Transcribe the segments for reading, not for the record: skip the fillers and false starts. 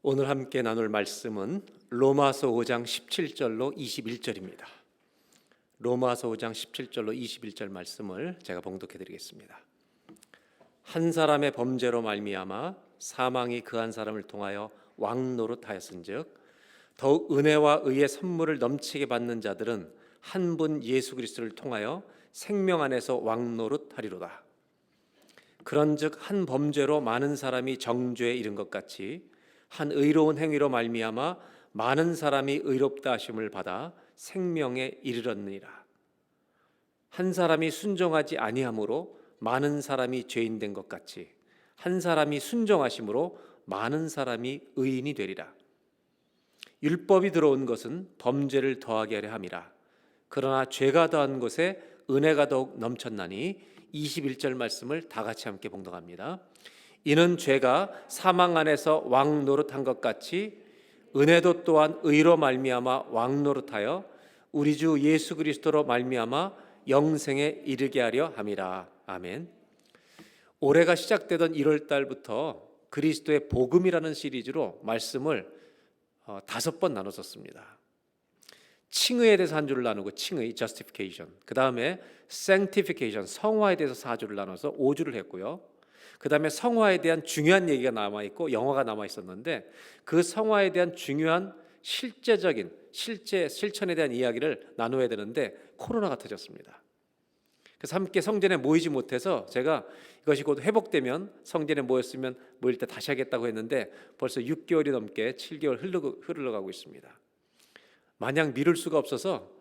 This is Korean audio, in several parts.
오늘 함께 나눌 말씀은 로마서 5장 17절로 21절입니다. 로마서 5장 17절로 21절 말씀을 제가 봉독해 드리겠습니다. 한 사람의 범죄로 말미암아 사망이 그 한 사람을 통하여 왕노릇하였은즉 더욱 은혜와 의의 선물을 넘치게 받는 자들은 한 분 예수 그리스도를 통하여 생명 안에서 왕노릇하리로다. 그런즉 한 범죄로 많은 사람이 정죄에 이른 것 같이 한 의로운 행위로 말미암아 많은 사람이 의롭다 하심을 받아 생명에 이르렀느니라. 한 사람이 순종하지 아니함으로 많은 사람이 죄인 된 것 같이 한 사람이 순종하심으로 많은 사람이 의인이 되리라. 율법이 들어온 것은 범죄를 더하게 하려 함이라. 그러나 죄가 더한 것에 은혜가 더욱 넘쳤나니 21절 말씀을 다 같이 함께 봉독합니다. 이는 죄가 사망 안에서 왕노릇한 것 같이 은혜도 또한 의로 말미암아 왕노릇하여 우리 주 예수 그리스도로 말미암아 영생에 이르게 하려 함이라. 아멘. 올해가 시작되던 1월 달부터 그리스도의 복음이라는 시리즈로 말씀을 5번 나눴었습니다. 칭의에 대해서 한 주를 나누고 칭의, justification. 그 다음에 sanctification, 성화에 대해서 4주를 나눠서 5주를 했고요. 그 다음에 성화에 대한 중요한 얘기가 남아있고 영화가 남아있었는데 그 성화에 대한 중요한 실제적인 실천에 대한 이야기를 나눠야 되는데 코로나가 터졌습니다. 그래서 함께 성전에 모이지 못해서 제가 이것이 곧 회복되면 성전에 모였으면 모일 때 다시 하겠다고 했는데 벌써 6개월이 넘게 7개월 흘러가고 있습니다. 마냥 미룰 수가 없어서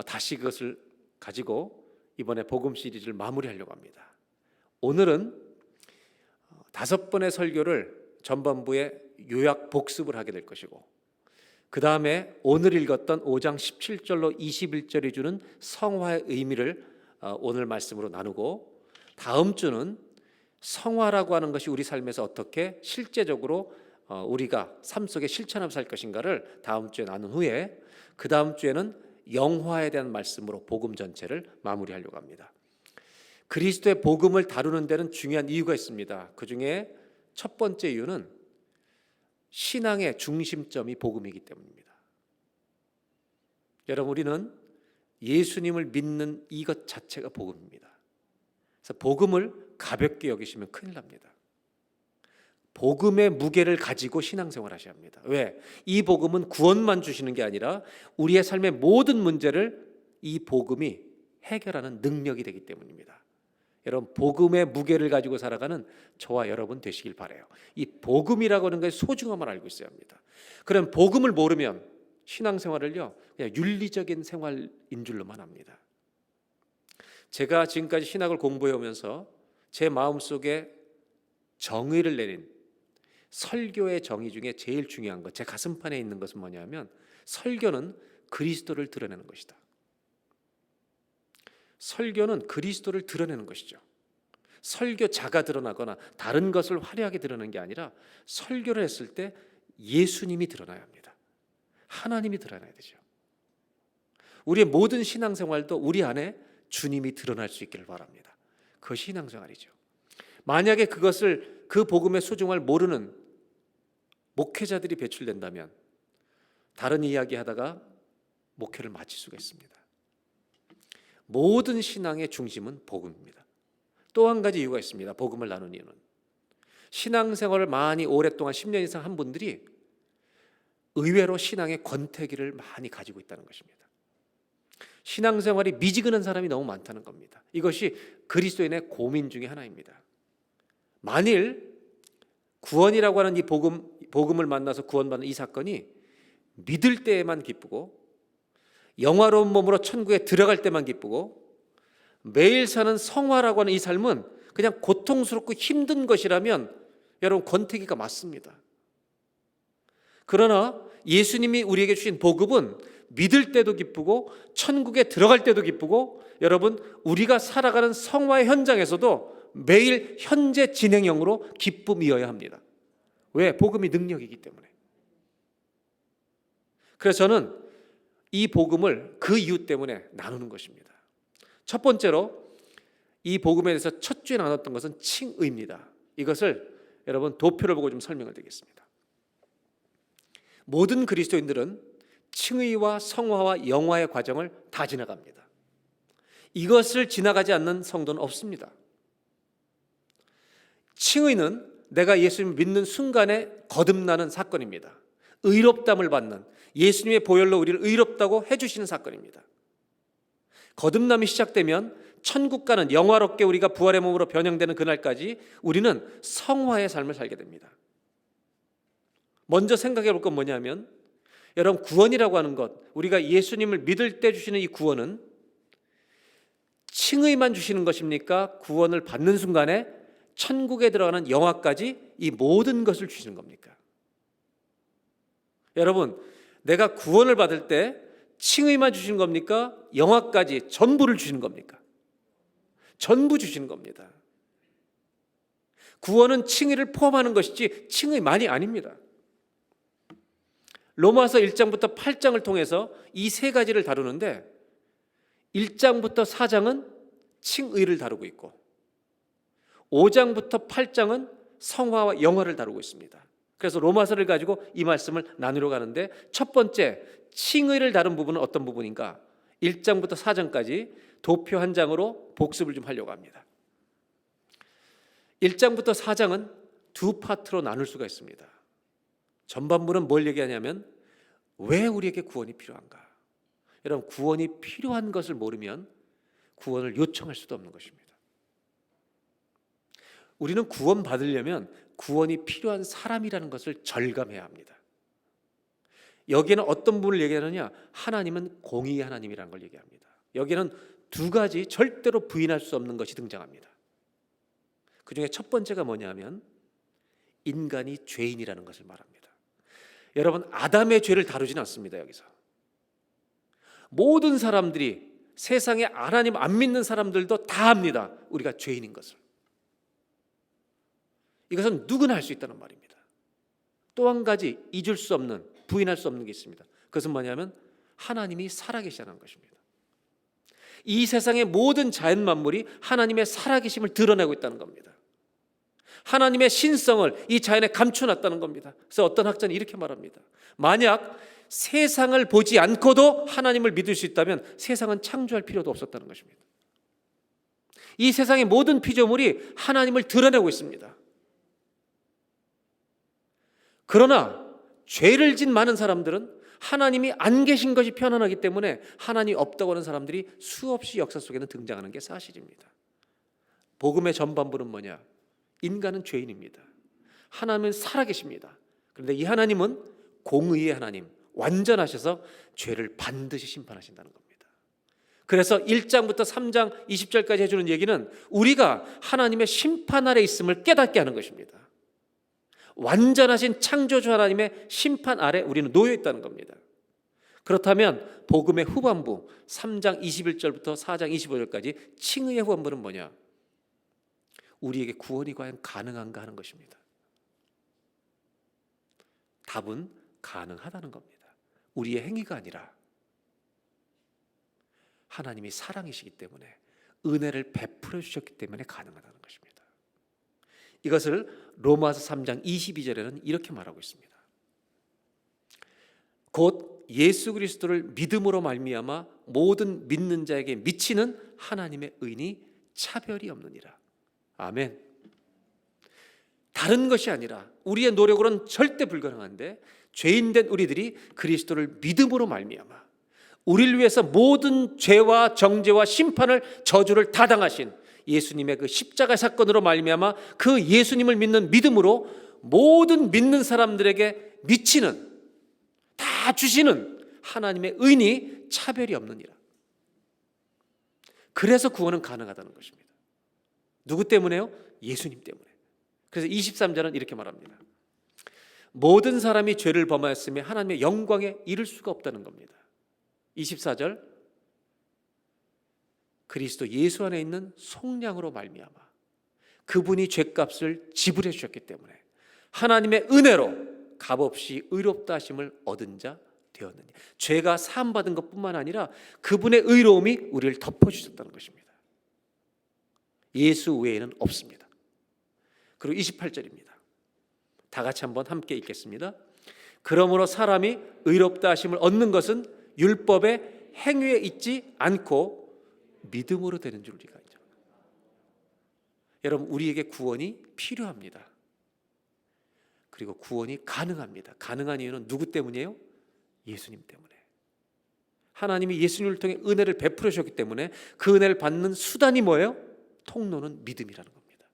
다시 그것을 가지고 이번에 복음 시리즈를 마무리하려고 합니다. 오늘은 5번의 설교를 전반부에 요약 복습을 하게 될 것이고 그 다음에 오늘 읽었던 5장 17절로 21절이 주는 성화의 의미를 오늘 말씀으로 나누고 다음 주는 성화라고 하는 것이 우리 삶에서 어떻게 실제적으로 우리가 삶 속에 실천하며 살 것인가를 다음 주에 나눈 후에 그 다음 주에는 영화에 대한 말씀으로 복음 전체를 마무리하려고 합니다. 그리스도의 복음을 다루는 데는 중요한 이유가 있습니다. 그 중에 첫 번째 이유는 신앙의 중심점이 복음이기 때문입니다. 여러분, 우리는 예수님을 믿는 이것 자체가 복음입니다. 그래서 복음을 가볍게 여기시면 큰일 납니다. 복음의 무게를 가지고 신앙생활 하셔야 합니다. 왜? 이 복음은 구원만 주시는 게 아니라 우리의 삶의 모든 문제를 이 복음이 해결하는 능력이 되기 때문입니다. 여러분, 복음의 무게를 가지고 살아가는 저와 여러분 되시길 바라요. 이 복음이라고 하는 것의 소중함을 알고 있어야 합니다. 그럼 복음을 모르면 신앙생활을요 그냥 윤리적인 생활인 줄로만 합니다. 제가 지금까지 신학을 공부해 오면서 제 마음속에 정의를 내린 설교의 정의 중에 제일 중요한 것, 제 가슴판에 있는 것은 뭐냐면 설교는 그리스도를 드러내는 것이다. 설교는 그리스도를 드러내는 것이죠. 설교자가 드러나거나 다른 것을 화려하게 드러내는 게 아니라 설교를 했을 때 예수님이 드러나야 합니다. 하나님이 드러나야 되죠. 우리의 모든 신앙생활도 우리 안에 주님이 드러날 수 있기를 바랍니다. 그것이 신앙생활이죠. 만약에 그 복음의 소중함을 모르는 목회자들이 배출된다면 다른 이야기 하다가 목회를 마칠 수가 있습니다. 모든 신앙의 중심은 복음입니다. 또 한 가지 이유가 있습니다. 복음을 나눈 이유는 신앙생활을 많이 오랫동안 10년 이상 한 분들이 의외로 신앙의 권태기를 많이 가지고 있다는 것입니다. 신앙생활이 미지근한 사람이 너무 많다는 겁니다. 이것이 그리스도인의 고민 중에 하나입니다. 만일 구원이라고 하는 이 복음을 만나서 구원받는 이 사건이 믿을 때에만 기쁘고 영화로운 몸으로 천국에 들어갈 때만 기쁘고 매일 사는 성화라고 하는 이 삶은 그냥 고통스럽고 힘든 것이라면 여러분 권태기가 맞습니다. 그러나 예수님이 우리에게 주신 복음은 믿을 때도 기쁘고 천국에 들어갈 때도 기쁘고 여러분 우리가 살아가는 성화의 현장에서도 매일 현재 진행형으로 기쁨이어야 합니다. 왜? 복음이 능력이기 때문에. 그래서 저는 이 복음을 그 이유 때문에 나누는 것입니다. 첫 번째로 이 복음에 대해서 첫 주에 나눴던 것은 칭의입니다. 이것을 여러분 도표를 보고 좀 설명을 드리겠습니다. 모든 그리스도인들은 칭의와 성화와 영화의 과정을 다 지나갑니다. 이것을 지나가지 않는 성도는 없습니다. 칭의는 내가 예수님을 믿는 순간에 거듭나는 사건입니다. 의롭담을 받는, 예수님의 보혈로 우리를 의롭다고 해주시는 사건입니다. 거듭남이 시작되면 천국 가는, 영화롭게 우리가 부활의 몸으로 변형되는 그날까지 우리는 성화의 삶을 살게 됩니다. 먼저 생각해 볼 건 뭐냐면, 여러분, 구원이라고 하는 것, 우리가 예수님을 믿을 때 주시는 이 구원은 칭의만 주시는 것입니까? 구원을 받는 순간에 천국에 들어가는 영화까지 이 모든 것을 주시는 겁니까? 여러분, 내가 구원을 받을 때 칭의만 주시는 겁니까? 영화까지 전부를 주시는 겁니까? 전부 주시는 겁니다. 구원은 칭의를 포함하는 것이지 칭의만이 아닙니다. 로마서 1장부터 8장을 통해서 이 세 가지를 다루는데 1장부터 4장은 칭의를 다루고 있고 5장부터 8장은 성화와 영화를 다루고 있습니다. 그래서 로마서를 가지고 이 말씀을 나누려 가는데, 첫 번째 칭의를 다룬 부분은 어떤 부분인가? 1장부터 4장까지 도표 한 장으로 복습을 좀 하려고 합니다. 1장부터 4장은 두 파트로 나눌 수가 있습니다. 전반부는 뭘 얘기하냐면 왜 우리에게 구원이 필요한가? 여러분, 구원이 필요한 것을 모르면 구원을 요청할 수도 없는 것입니다. 우리는 구원 받으려면 구원이 필요한 사람이라는 것을 절감해야 합니다. 여기에는 어떤 분을 얘기하느냐? 하나님은 공의의 하나님이라는 걸 얘기합니다. 여기에는 두 가지 절대로 부인할 수 없는 것이 등장합니다. 그 중에 첫 번째가 뭐냐면 인간이 죄인이라는 것을 말합니다. 여러분, 아담의 죄를 다루지는 않습니다. 여기서 모든 사람들이, 세상에 하나님 안 믿는 사람들도 다 압니다. 우리가 죄인인 것을. 이것은 누구나 할 수 있다는 말입니다. 또 한 가지 잊을 수 없는, 부인할 수 없는 게 있습니다. 그것은 뭐냐면 하나님이 살아계시다는 것입니다. 이 세상의 모든 자연 만물이 하나님의 살아계심을 드러내고 있다는 겁니다. 하나님의 신성을 이 자연에 감춰놨다는 겁니다. 그래서 어떤 학자는 이렇게 말합니다. 만약 세상을 보지 않고도 하나님을 믿을 수 있다면 세상은 창조할 필요도 없었다는 것입니다. 이 세상의 모든 피조물이 하나님을 드러내고 있습니다. 그러나 죄를 진 많은 사람들은 하나님이 안 계신 것이 편안하기 때문에 하나님이 없다고 하는 사람들이 수없이 역사 속에는 등장하는 게 사실입니다. 복음의 전반부는 뭐냐? 인간은 죄인입니다. 하나님은 살아계십니다. 그런데 이 하나님은 공의의 하나님, 완전하셔서 죄를 반드시 심판하신다는 겁니다. 그래서 1장부터 3장 20절까지 해주는 얘기는 우리가 하나님의 심판 아래 있음을 깨닫게 하는 것입니다. 완전하신 창조주 하나님의 심판 아래 우리는 놓여 있다는 겁니다. 그렇다면 복음의 후반부 3장 21절부터 4장 25절까지 칭의의 후반부는 뭐냐? 우리에게 구원이 과연 가능한가 하는 것입니다. 답은 가능하다는 겁니다. 우리의 행위가 아니라 하나님이 사랑이시기 때문에, 은혜를 베풀어 주셨기 때문에 가능하다는 것입니다. 이것을 로마서 3장 22절에는 이렇게 말하고 있습니다. 곧 예수 그리스도를 믿음으로 말미암아 모든 믿는 자에게 미치는 하나님의 의인이 차별이 없느니라. 아멘. 다른 것이 아니라 우리의 노력으로는 절대 불가능한데 죄인된 우리들이 그리스도를 믿음으로 말미암아 우리를 위해서 모든 죄와 정죄와 심판을, 저주를 다 당하신 예수님의 그 십자가 사건으로 말미암아 그 예수님을 믿는 믿음으로 모든 믿는 사람들에게 미치는, 다 주시는 하나님의 의인이 차별이 없느니라. 그래서 구원은 가능하다는 것입니다. 누구 때문에요? 예수님 때문에. 그래서 23절은 이렇게 말합니다. 모든 사람이 죄를 범하였으며 하나님의 영광에 이를 수가 없다는 겁니다. 24절, 그리스도 예수 안에 있는 속량으로 말미암아 그분이 죄값을 지불해 주셨기 때문에 하나님의 은혜로 값없이 의롭다 하심을 얻은 자 되었느니, 죄가 사함받은 것뿐만 아니라 그분의 의로움이 우리를 덮어주셨다는 것입니다. 예수 외에는 없습니다. 그리고 28절입니다. 다 같이 한번 함께 읽겠습니다. 그러므로 사람이 의롭다 하심을 얻는 것은 율법의 행위에 있지 않고 믿음으로 되는 줄 우리가 알죠. 여러분, 우리에게 구원이 필요합니다. 그리고 구원이 가능합니다. 가능한 이유는 누구 때문이에요? 예수님 때문에. 하나님이 예수님을 통해 은혜를 베풀어 주셨기 때문에 그 은혜를 받는 수단이 뭐예요? 통로는 믿음이라는 겁니다.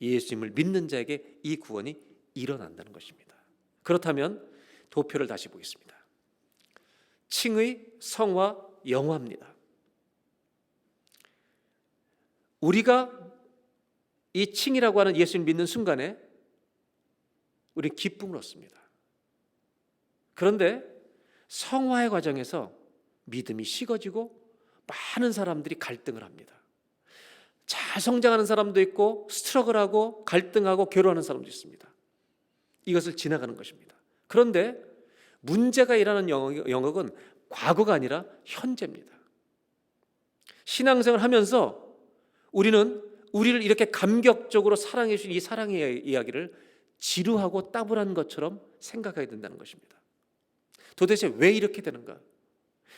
예수님을 믿는 자에게 이 구원이 일어난다는 것입니다. 그렇다면 도표를 다시 보겠습니다. 칭의, 성화, 영화입니다. 우리가 이 칭이라고 하는 예수님 믿는 순간에 우리 기쁨을 얻습니다. 그런데 성화의 과정에서 믿음이 식어지고 많은 사람들이 갈등을 합니다. 잘 성장하는 사람도 있고 스트러글하고 갈등하고 괴로워하는 사람도 있습니다. 이것을 지나가는 것입니다. 그런데 문제가 일어나는 영역은 과거가 아니라 현재입니다. 신앙생활을 하면서 우리는 우리를 이렇게 감격적으로 사랑해 주신 이 사랑의 이야기를 지루하고 따분한 것처럼 생각하게 된다는 것입니다. 도대체 왜 이렇게 되는가?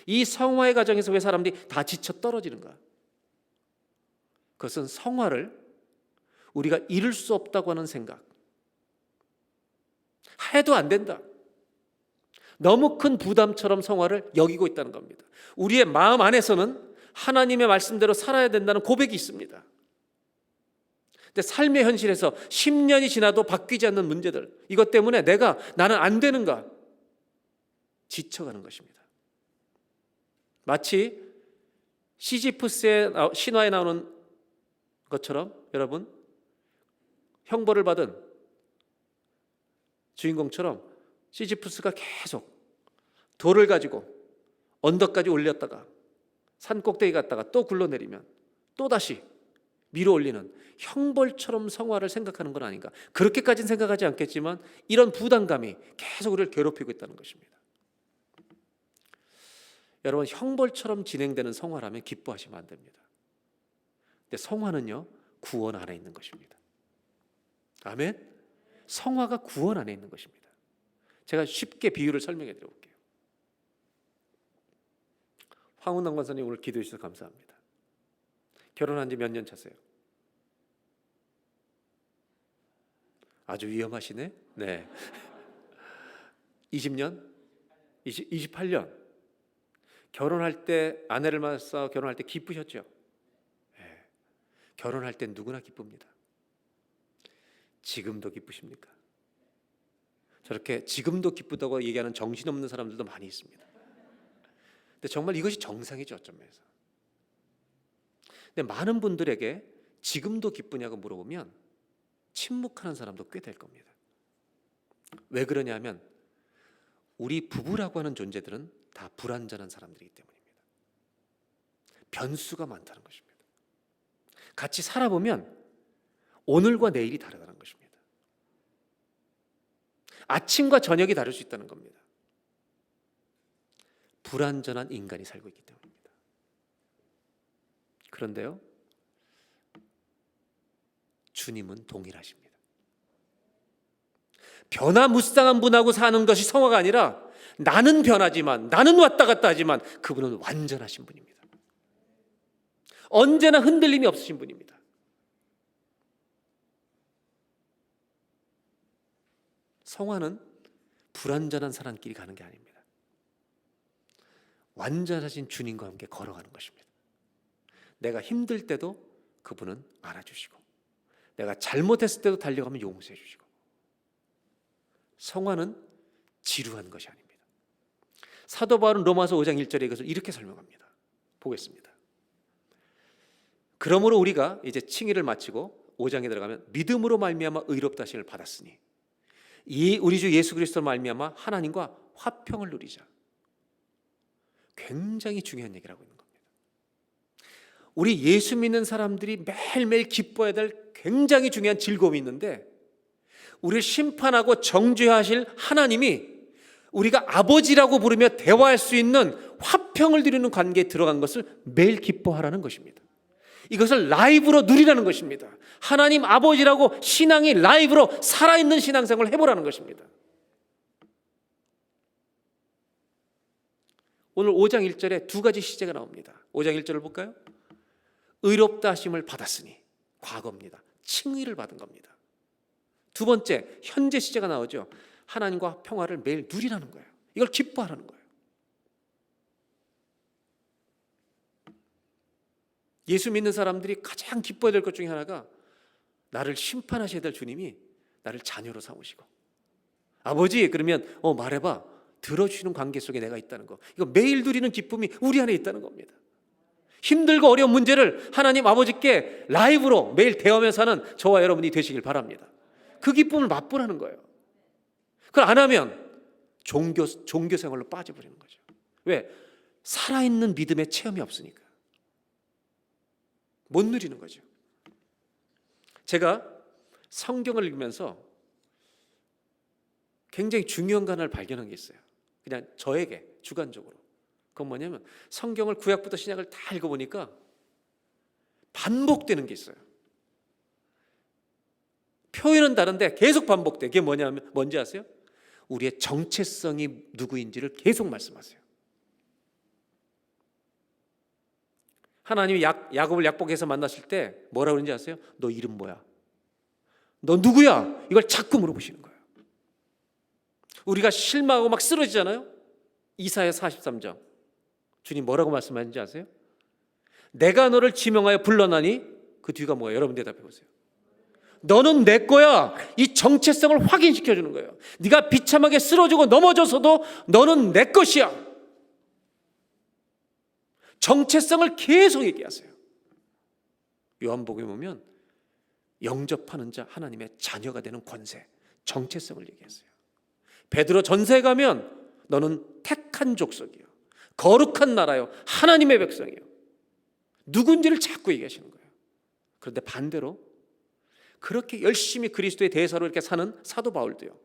이 성화의 과정에서 왜 사람들이 다 지쳐 떨어지는가? 그것은 성화를 우리가 이룰 수 없다고 하는 생각, 해도 안 된다, 너무 큰 부담처럼 성화를 여기고 있다는 겁니다. 우리의 마음 안에서는 하나님의 말씀대로 살아야 된다는 고백이 있습니다. 근데 삶의 현실에서 10년이 지나도 바뀌지 않는 문제들, 이것 때문에 나는 안 되는가? 지쳐가는 것입니다. 마치 시지프스의 신화에 나오는 것처럼 여러분, 형벌을 받은 주인공처럼 시지프스가 계속 돌을 가지고 언덕까지 올렸다가 산 꼭대기 갔다가 또 굴러내리면 또 다시 밀어 올리는 형벌처럼 성화를 생각하는 건 아닌가? 그렇게까지는 생각하지 않겠지만 이런 부담감이 계속 우리를 괴롭히고 있다는 것입니다. 여러분, 형벌처럼 진행되는 성화라면 기뻐하시면 안 됩니다. 근데 성화는요, 구원 안에 있는 것입니다. 아멘? 성화가 구원 안에 있는 것입니다. 제가 쉽게 비유를 설명해 드려볼게요. 황운남 권사님 오늘 기도해 주셔서 감사합니다. 결혼한 지 몇 년 차세요? 아주 위험하시네. 네. 20년? 28년. 결혼할 때 아내를 만나서 결혼할 때 기쁘셨죠? 네. 결혼할 때 누구나 기쁩니다. 지금도 기쁘십니까? 저렇게 지금도 기쁘다고 얘기하는 정신없는 사람들도 많이 있습니다. 근데 정말 이것이 정상이죠, 어쩌면서. 근데 많은 분들에게 지금도 기쁘냐고 물어보면 침묵하는 사람도 꽤 될 겁니다. 왜 그러냐면 우리 부부라고 하는 존재들은 다 불완전한 사람들이기 때문입니다. 변수가 많다는 것입니다. 같이 살아보면 오늘과 내일이 다르다는 것입니다. 아침과 저녁이 다를 수 있다는 겁니다. 불완전한 인간이 살고 있기 때문입니다. 그런데요, 주님은 동일하십니다. 변화무쌍한 분하고 사는 것이 성화가 아니라 나는 변하지만, 나는 왔다 갔다 하지만 그분은 완전하신 분입니다. 언제나 흔들림이 없으신 분입니다. 성화는 불완전한 사람끼리 가는 게 아닙니다. 완전하신 주님과 함께 걸어가는 것입니다. 내가 힘들 때도 그분은 알아주시고, 내가 잘못했을 때도 달려가면 용서해 주시고. 성화는 지루한 것이 아닙니다. 사도 바울은 로마서 5장 1절에 이것을 이렇게 설명합니다. 보겠습니다. 그러므로 우리가 이제 칭의를 마치고 5장에 들어가면 믿음으로 말미암아 의롭다 하심을 받았으니 이 우리 주 예수 그리스도로 말미암아 하나님과 화평을 누리자. 굉장히 중요한 얘기를 하고 있는 겁니다. 우리 예수 믿는 사람들이 매일매일 기뻐해야 될 굉장히 중요한 즐거움이 있는데, 우리를 심판하고 정죄하실 하나님이 우리가 아버지라고 부르며 대화할 수 있는 화평을 누리는 관계에 들어간 것을 매일 기뻐하라는 것입니다. 이것을 라이브로 누리라는 것입니다. 하나님 아버지라고 신앙이 라이브로 살아있는 신앙생활을 해보라는 것입니다. 오늘 5장 1절에 두 가지 시제가 나옵니다. 5장 1절을 볼까요? 의롭다 하심을 받았으니, 과거입니다. 칭의를 받은 겁니다. 두 번째, 현재 시제가 나오죠. 하나님과 평화를 매일 누리라는 거예요. 이걸 기뻐하라는 거예요. 예수 믿는 사람들이 가장 기뻐해야 될 것 중에 하나가, 나를 심판하셔야 될 주님이 나를 자녀로 삼으시고, 아버지 그러면 말해봐, 들어주시는 관계 속에 내가 있다는 거, 이거 매일 누리는 기쁨이 우리 안에 있다는 겁니다. 힘들고 어려운 문제를 하나님 아버지께 라이브로 매일 대하면서 사는 저와 여러분이 되시길 바랍니다. 그 기쁨을 맛보라는 거예요. 그걸 안 하면 종교 생활로 빠져버리는 거죠. 왜? 살아있는 믿음의 체험이 없으니까 못 누리는 거죠. 제가 성경을 읽으면서 굉장히 중요한 거 하나를 발견한 게 있어요. 그냥 저에게 주관적으로. 그건 뭐냐면, 성경을 구약부터 신약을 다 읽어보니까 반복되는 게 있어요. 표현은 다른데 계속 반복돼. 그게 뭐냐면, 뭔지 아세요? 우리의 정체성이 누구인지를 계속 말씀하세요. 하나님이 야곱을 약복에서 만났을 때 뭐라고 그러는지 아세요? 너 이름 뭐야? 너 누구야? 이걸 자꾸 물어보시는 거예요. 우리가 실망하고 막 쓰러지잖아요. 이사야 43장 주님 뭐라고 말씀하는지 아세요? 내가 너를 지명하여 불러나니, 그 뒤가 뭐예요? 여러분 대답해 보세요. 너는 내 거야. 이 정체성을 확인시켜 주는 거예요. 네가 비참하게 쓰러지고 넘어져서도 너는 내 것이야. 정체성을 계속 얘기하세요. 요한복음에 보면 영접하는 자, 하나님의 자녀가 되는 권세, 정체성을 얘기했어요. 베드로 전서에 가면 너는 택한 족속이요, 거룩한 나라요, 하나님의 백성이요. 누군지를 자꾸 얘기하시는 거예요. 그런데 반대로 그렇게 열심히 그리스도의 대사로 이렇게 사는 사도 바울도요,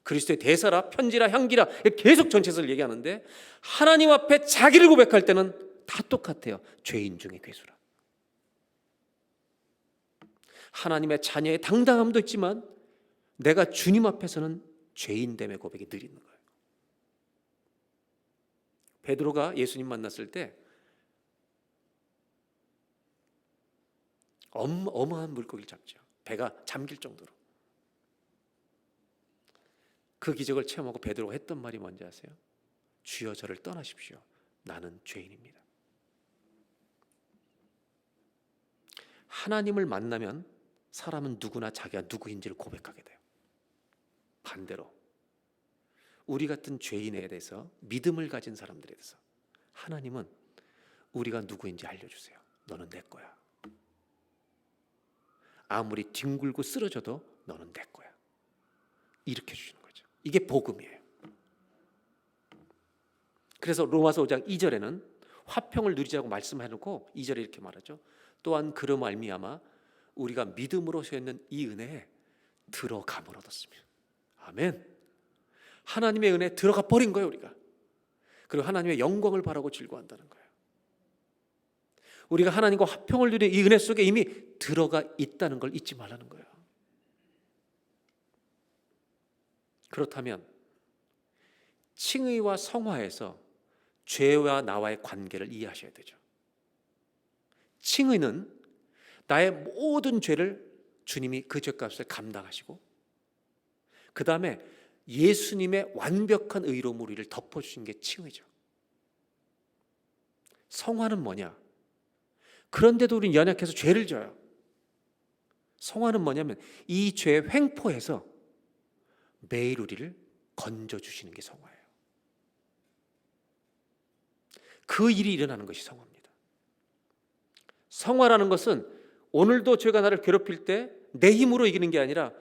그리스도의 대사라, 편지라, 향기라 계속 정체성을 얘기하는데, 하나님 앞에 자기를 고백할 때는 다 똑같아요. 죄인 중에 괴수라. 하나님의 자녀의 당당함도 있지만 내가 주님 앞에서는 죄인됨의 고백이 늘 있는 거예요. 베드로가 예수님 만났을 때 어마어마한 물고기를 잡죠. 배가 잠길 정도로. 그 기적을 체험하고 베드로가 했던 말이 뭔지 아세요? 주여 저를 떠나십시오. 나는 죄인입니다. 하나님을 만나면 사람은 누구나 자기가 누구인지를 고백하게 돼요. 반대로 우리 같은 죄인에 대해서, 믿음을 가진 사람들에 대해서 하나님은 우리가 누구인지 알려주세요. 너는 내 거야. 아무리 뒹굴고 쓰러져도 너는 내 거야. 이렇게 주시는 거죠. 이게 복음이에요. 그래서 로마서 5장 2절에는 화평을 누리자고 말씀해놓고 2절에 이렇게 말하죠. 또한 그로 말미암아 우리가 믿음으로 서 있는 이 은혜에 들어감을 얻었으며. 아멘. 하나님의 은혜에 들어가 버린 거예요, 우리가. 그리고 하나님의 영광을 바라고 즐거워한다는 거예요. 우리가 하나님과 화평을 누리는 이 은혜 속에 이미 들어가 있다는 걸 잊지 말라는 거예요. 그렇다면 칭의와 성화에서 죄와 나와의 관계를 이해하셔야 되죠. 칭의는 나의 모든 죄를 주님이 그 죄값을 감당하시고, 그 다음에 예수님의 완벽한 의로움으로 우리를 덮어주신 게 칭의죠. 성화는 뭐냐? 그런데도 우리는 연약해서 죄를 져요. 성화는 뭐냐면 이 죄의 횡포에서 매일 우리를 건져주시는 게 성화예요. 그 일이 일어나는 것이 성화입니다. 성화라는 것은 오늘도 죄가 나를 괴롭힐 때 내 힘으로 이기는 게 아니라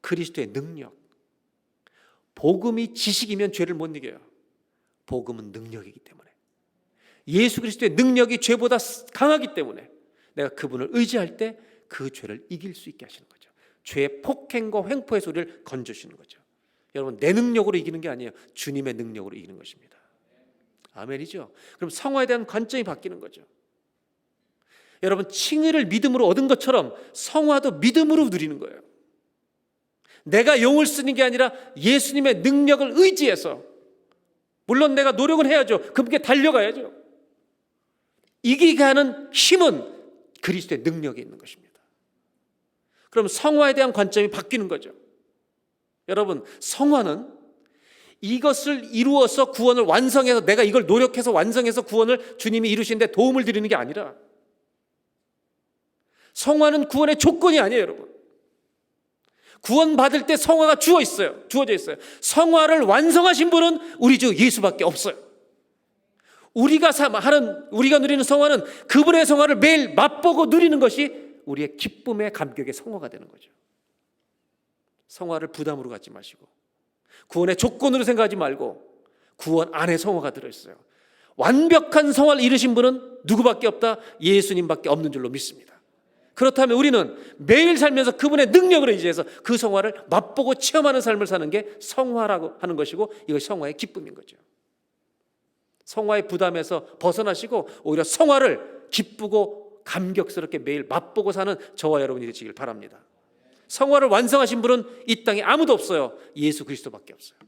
그리스도의 능력. 복음이 지식이면 죄를 못 이겨요. 복음은 능력이기 때문에, 예수 그리스도의 능력이 죄보다 강하기 때문에 내가 그분을 의지할 때 그 죄를 이길 수 있게 하시는 거죠. 죄의 폭행과 횡포에서 우리를 건져주시는 거죠. 여러분, 내 능력으로 이기는 게 아니에요. 주님의 능력으로 이기는 것입니다. 아멘이죠. 그럼 성화에 대한 관점이 바뀌는 거죠. 여러분, 칭의를 믿음으로 얻은 것처럼 성화도 믿음으로 누리는 거예요. 내가 용을 쓰는 게 아니라 예수님의 능력을 의지해서 물론 내가 노력은 해야죠. 그분께 달려가야죠. 이기게 하는 힘은 그리스도의 능력이 있는 것입니다. 그럼 성화에 대한 관점이 바뀌는 거죠. 여러분, 성화는 이것을 이루어서 구원을 완성해서 내가 이걸 노력해서 완성해서 구원을 주님이 이루시는데 도움을 드리는 게 아니라, 성화는 구원의 조건이 아니에요, 여러분. 구원받을 때 성화가 주어져 있어요. 성화를 완성하신 분은 우리 주 예수밖에 없어요. 우리가 누리는 성화는 그분의 성화를 매일 맛보고 누리는 것이 우리의 기쁨의 감격의 성화가 되는 거죠. 성화를 부담으로 갖지 마시고, 구원의 조건으로 생각하지 말고, 구원 안에 성화가 들어있어요. 완벽한 성화를 이루신 분은 누구밖에 없다? 예수님밖에 없는 줄로 믿습니다. 그렇다면 우리는 매일 살면서 그분의 능력을 의지해서 그 성화를 맛보고 체험하는 삶을 사는 게 성화라고 하는 것이고, 이것이 성화의 기쁨인 거죠. 성화의 부담에서 벗어나시고 오히려 성화를 기쁘고 감격스럽게 매일 맛보고 사는 저와 여러분이 되시길 바랍니다. 성화를 완성하신 분은 이 땅에 아무도 없어요. 예수 그리스도밖에 없어요.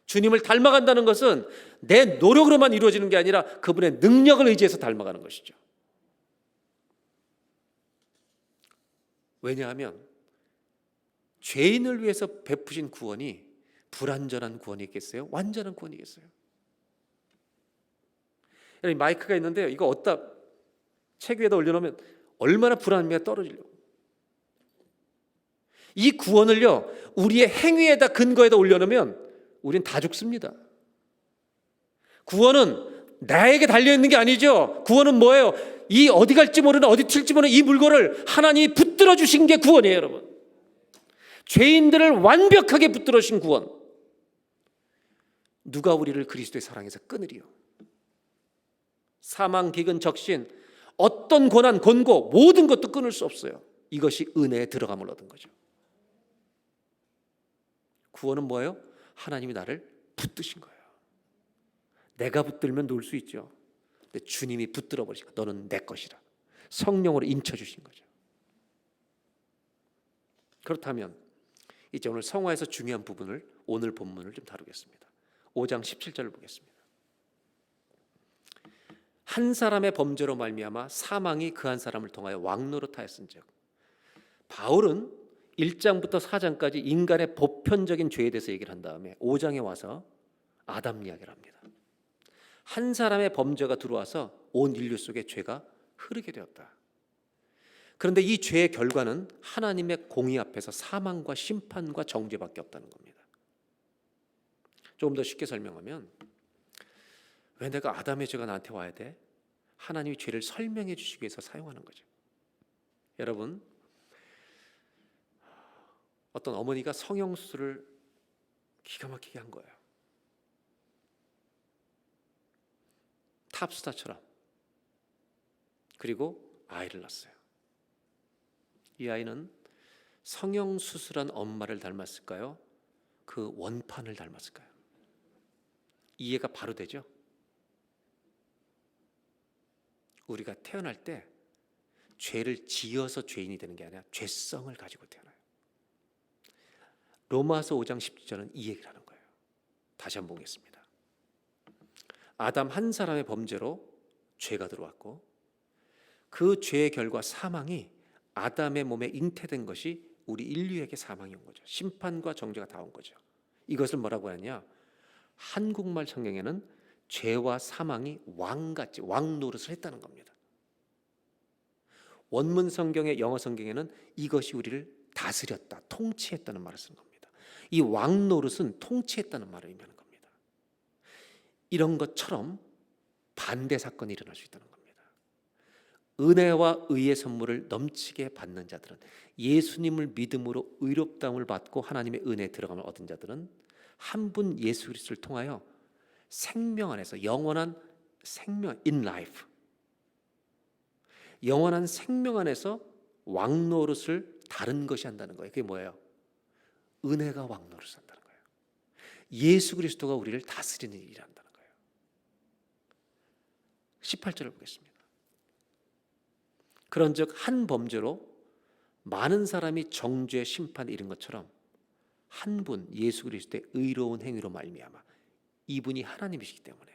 주님을 닮아간다는 것은 내 노력으로만 이루어지는 게 아니라 그분의 능력을 의지해서 닮아가는 것이죠. 왜냐하면 죄인을 위해서 베푸신 구원이 불완전한 구원이겠어요? 완전한 구원이겠어요? 여기 마이크가 있는데요, 이거 어디다 책 위에다 올려놓으면 얼마나 불안미가 떨어지려고. 이 구원을요, 우리의 행위에다 근거에다 올려놓으면 우린 다 죽습니다. 구원은 나에게 달려있는 게 아니죠. 구원은 뭐예요? 이 어디 갈지 모르는, 어디 튈지 모르는 이 물건을 하나님이 붙들어 주신 게 구원이에요, 여러분. 죄인들을 완벽하게 붙들어 주신 구원. 누가 우리를 그리스도의 사랑에서 끊으리요? 사망, 기근, 적신, 어떤 고난, 권고 모든 것도 끊을 수 없어요. 이것이 은혜에 들어감을 얻은 거죠. 구원은 뭐예요? 하나님이 나를 붙드신 거예요. 내가 붙들면 놓을 수 있죠. 근데 주님이 붙들어 버리시고 너는 내 것이라 성령으로 인쳐 주신 거죠. 그렇다면 이제 오늘 성화에서 중요한 부분을, 오늘 본문을 좀 다루겠습니다. 5장 17절을 보겠습니다. 한 사람의 범죄로 말미암아 사망이 그 한 사람을 통하여 왕노릇하였은즉. 바울은 1장부터 4장까지 인간의 보편적인 죄에 대해서 얘기를 한 다음에 5장에 와서 아담 이야기를 합니다. 한 사람의 범죄가 들어와서 온 인류 속에 죄가 흐르게 되었다. 그런데 이 죄의 결과는 하나님의 공의 앞에서 사망과 심판과 정죄밖에 없다는 겁니다. 조금 더 쉽게 설명하면, 왜 내가 아담의 죄가 나한테 와야 돼? 하나님이 죄를 설명해 주시기 위해서 사용하는 거죠. 여러분, 어떤 어머니가 성형수술을 기가 막히게 한 거예요. 탑스타처럼. 그리고 아이를 낳았어요. 이 아이는 성형수술한 엄마를 닮았을까요? 그 원판을 닮았을까요? 이해가 바로 되죠? 우리가 태어날 때 죄를 지어서 죄인이 되는 게 아니라 죄성을 가지고 태어나요. 로마서 5장 10절은 이 얘기를 하는 거예요. 다시 한번 보겠습니다. 아담 한 사람의 범죄로 죄가 들어왔고, 그 죄의 결과 사망이 아담의 몸에 잉태된 것이 우리 인류에게 사망이 온 거죠. 심판과 정죄가 다 온 거죠. 이것을 뭐라고 하냐? 한국말 성경에는 죄와 사망이 왕같이 왕노릇을 했다는 겁니다. 원문 성경의 영어 성경에는 이것이 우리를 다스렸다, 통치했다는 말을 쓰는 겁니다. 이 왕노릇은 통치했다는 말을 의미하는 겁니다. 이런 것처럼 반대 사건이 일어날 수 있다는 겁니다. 은혜와 의의 선물을 넘치게 받는 자들은, 예수님을 믿음으로 의롭다움을 받고 하나님의 은혜에 들어감을 얻은 자들은 한 분 예수 그리스도를 통하여 생명 안에서 영원한 생명, in life, 영원한 생명 안에서 왕노릇을 다른 것이 한다는 거예요. 그게 뭐예요? 은혜가 왕노릇을 한다는 거예요. 예수 그리스도가 우리를 다스리는 일을 한다는 거예요. 18절을 보겠습니다. 그런즉 한 범죄로 많은 사람이 정죄 심판에 이른 것처럼 한 분 예수 그리스도의 의로운 행위로 말미암아 이분이 하나님이시기 때문에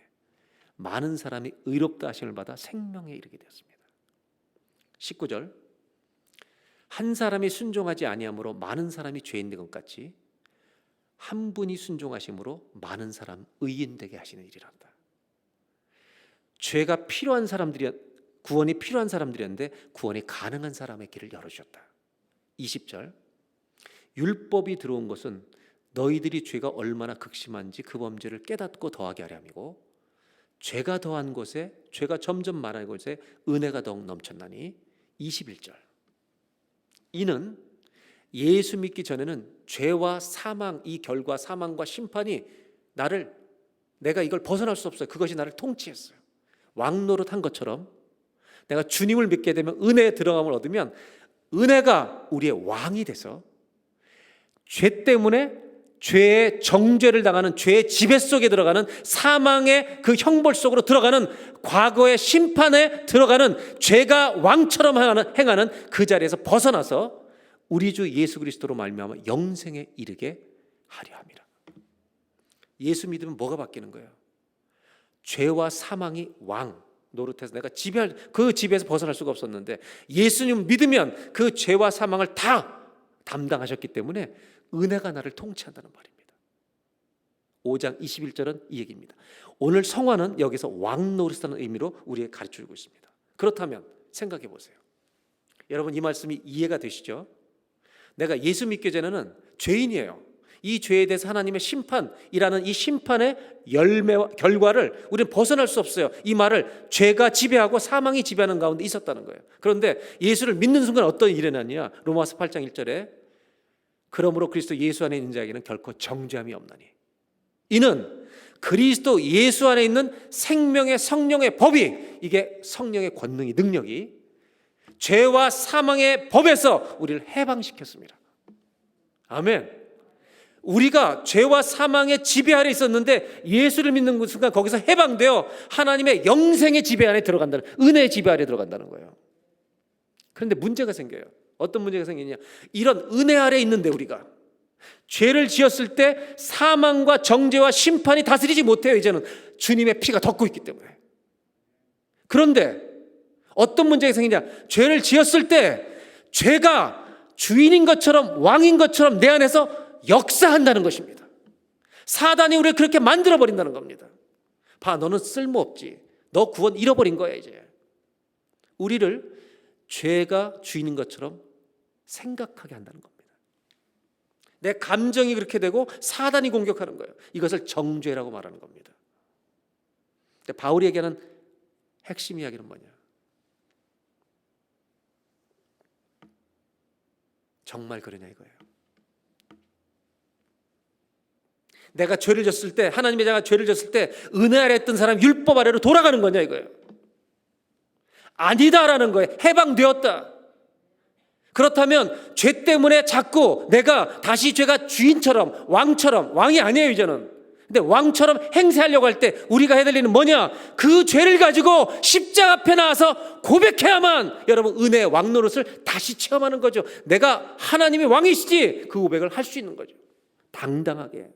많은 사람이 의롭다 하심을 받아 생명에 이르게 되었습니다. 19절, 한 사람이 순종하지 아니함으로 많은 사람이 죄인 된 것 같이 한 분이 순종하심으로 많은 사람 의인 되게 하시는 일이란다. 죄가 필요한 사람들이, 구원이 필요한 사람들이었는데 구원이 가능한 사람의 길을 열어주셨다. 20절, 율법이 들어온 것은 너희들이 죄가 얼마나 극심한지 그 범죄를 깨닫고 더하게 하려 함이고 죄가 더한 곳에, 죄가 점점 많은 곳에 은혜가 더욱 넘쳤나니. 21절, 이는 예수 믿기 전에는 죄와 사망, 이 결과 사망과 심판이 내가 이걸 벗어날 수 없어요. 그것이 나를 통치했어요. 왕노릇한 것처럼 내가 주님을 믿게 되면 은혜에 들어감을 얻으면 은혜가 우리의 왕이 돼서 죄 때문에 죄의 정죄를 당하는 죄의 지배 속에 들어가는 사망의 그 형벌 속으로 들어가는 과거의 심판에 들어가는 죄가 왕처럼 행하는 그 자리에서 벗어나서 우리 주 예수 그리스도로 말미암아 영생에 이르게 하려 함이라. 예수 믿으면 뭐가 바뀌는 거예요? 죄와 사망이 왕 노릇해서 내가 지배할, 그 지배에서 벗어날 수가 없었는데 예수님 믿으면 그 죄와 사망을 다 담당하셨기 때문에 은혜가 나를 통치한다는 말입니다. 5장 21절은 이 얘기입니다. 오늘 성화는 여기서 왕 노릇하는 의미로 우리에게 가르쳐주고 있습니다. 그렇다면 생각해 보세요. 여러분, 이 말씀이 이해가 되시죠? 내가 예수 믿기 전에는 죄인이에요. 이 죄에 대해서 하나님의 심판이라는 이 심판의 열매와 결과를 우리는 벗어날 수 없어요. 이 말을 죄가 지배하고 사망이 지배하는 가운데 있었다는 거예요. 그런데 예수를 믿는 순간 어떤 일이 일어나냐? 로마서 8장 1절에 그러므로 그리스도 예수 안에 있는 자에게는 결코 정죄함이 없나니 이는 그리스도 예수 안에 있는 생명의 성령의 법이, 이게 성령의 권능이, 능력이 죄와 사망의 법에서 우리를 해방시켰습니다. 아멘. 우리가 죄와 사망의 지배 아래 있었는데 예수를 믿는 순간 거기서 해방되어 하나님의 영생의 지배 안에 들어간다는, 은혜의 지배 아래 들어간다는 거예요. 그런데 문제가 생겨요. 어떤 문제가 생기냐? 이런 은혜 아래 있는데 우리가 죄를 지었을 때 사망과 정죄와 심판이 다스리지 못해요. 이제는 주님의 피가 덮고 있기 때문에. 그런데 어떤 문제가 생기냐? 죄를 지었을 때 죄가 주인인 것처럼 왕인 것처럼 내 안에서 역사한다는 것입니다. 사단이 우리를 그렇게 만들어버린다는 겁니다. 봐, 너는 쓸모없지. 너 구원 잃어버린 거야 이제. 우리를 죄가 주인인 것처럼 생각하게 한다는 겁니다. 내 감정이 그렇게 되고 사단이 공격하는 거예요. 이것을 정죄라고 말하는 겁니다. 근데 바울이 얘기하는 핵심 이야기는 뭐냐? 정말 그러냐 이거예요. 내가 죄를 졌을 때, 하나님의 자가 죄를 졌을 때 은혜 아래 했던 사람 율법 아래로 돌아가는 거냐 이거예요. 아니다라는 거예요. 해방되었다. 그렇다면 죄 때문에 자꾸 내가 다시 죄가 주인처럼, 왕처럼, 왕이 아니에요 이제는. 근데 왕처럼 행세하려고 할 때 우리가 해야 될 일은 뭐냐? 그 죄를 가지고 십자가 앞에 나와서 고백해야만 여러분 은혜의 왕 노릇을 다시 체험하는 거죠. 내가 하나님의 왕이시지, 그 고백을 할 수 있는 거죠. 당당하게.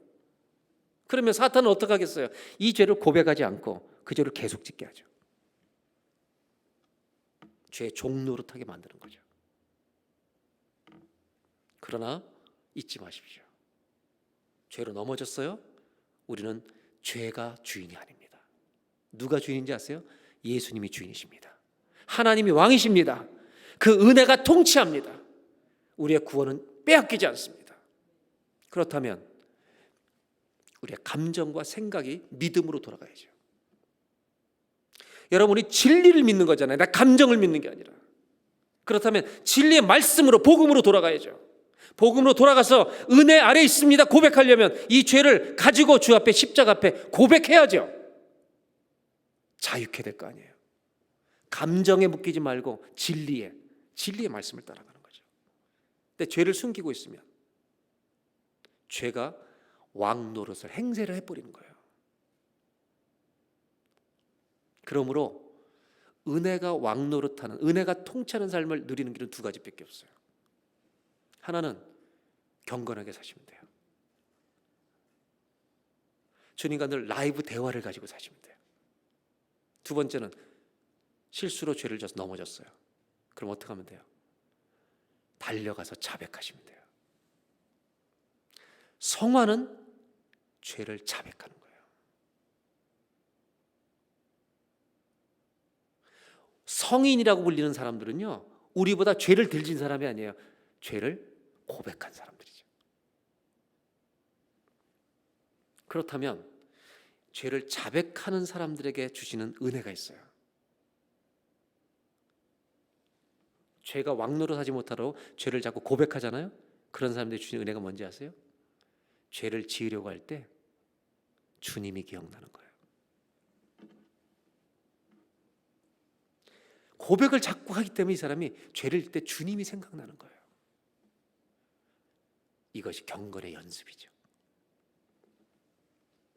그러면 사탄은 어떻게 하겠어요? 이 죄를 고백하지 않고 그 죄를 계속 짓게 하죠. 죄의 종 노릇하게 만드는 거죠. 그러나 잊지 마십시오. 죄로 넘어졌어요? 우리는 죄가 주인이 아닙니다. 누가 주인인지 아세요? 예수님이 주인이십니다. 하나님이 왕이십니다. 그 은혜가 통치합니다. 우리의 구원은 빼앗기지 않습니다. 그렇다면 우리의 감정과 생각이 믿음으로 돌아가야죠. 여러분이 진리를 믿는 거잖아요. 나 감정을 믿는 게 아니라. 그렇다면 진리의 말씀으로, 복음으로 돌아가야죠. 복음으로 돌아가서 은혜 아래 있습니다 고백하려면 이 죄를 가지고 주 앞에, 십자가 앞에 고백해야죠. 자유케 될 거 아니에요. 감정에 묶이지 말고 진리의 말씀을 따라가는 거죠. 근데 죄를 숨기고 있으면 죄가 왕 노릇을, 행세를 해버리는 거예요. 그러므로 은혜가 왕 노릇하는, 은혜가 통치하는 삶을 누리는 길은 두 가지밖에 없어요. 하나는 경건하게 사시면 돼요. 주님과 늘 라이브 대화를 가지고 사시면 돼요. 두 번째는 실수로 죄를 져서 넘어졌어요. 그럼 어떻게 하면 돼요? 달려가서 자백하시면 돼요. 성화는 죄를 자백하는 거예요. 성인이라고 불리는 사람들은요, 우리보다 죄를 덜 진 사람이 아니에요. 죄를 고백한 사람들이죠. 그렇다면 죄를 자백하는 사람들에게 주시는 은혜가 있어요. 죄가 왕노릇하지 못하도록 죄를 자꾸 고백하잖아요. 그런 사람들이 주시는 은혜가 뭔지 아세요? 죄를 지으려고 할 때 주님이 기억나는 거예요. 고백을 자꾸 하기 때문에 이 사람이 죄를 질 때 주님이 생각나는 거예요. 이것이 경건의 연습이죠.